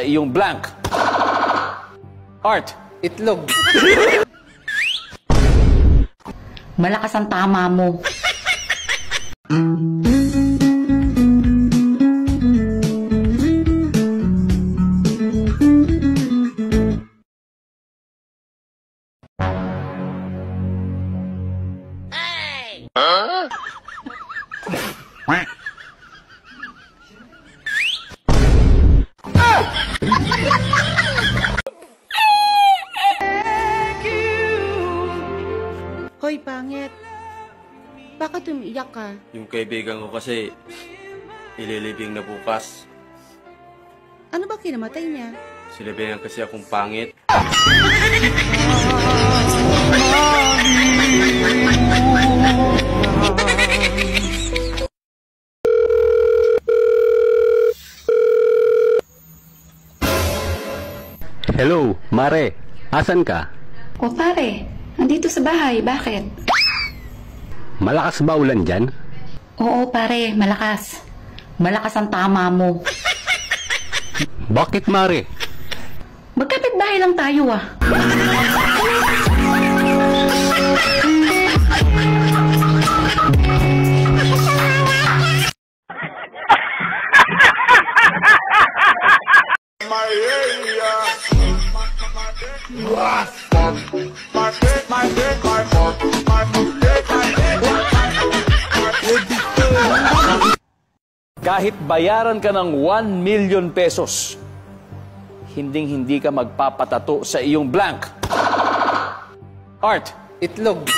iyong blank. Art. Itlog. Malakas ang tama mo. Hoy, pangit. Bakit umiiyak ka? Yung kaibigan ko kasi, ililibing na bukas. Ano ba kinamatay niya? Sinabihan kasi akong pangit. Hello, Mare. Asan ka? O pare, nandito sa bahay. Bakit? Malakas ba ulan dyan? Oo pare, malakas. Malakas ang tama mo. Bakit, Mare? Magkapit-bahay lang tayo ah. Kahit bayaran ka ng 1 million pesos, hinding-hindi ka magpapatato sa iyong blank. Art. Itlog.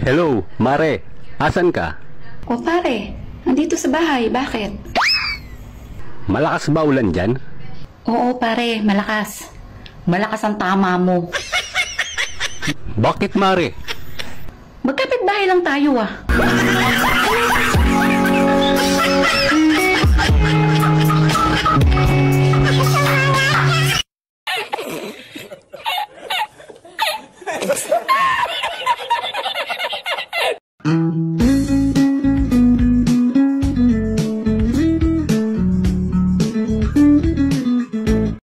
Hello, Mare. Asan ka? O pare, nandito sa bahay. Bakit? Malakas ba ulan dyan? Oo pare, malakas. Malakas ang tama mo. Bakit, Mare? Magkapit-bahay lang tayo ah.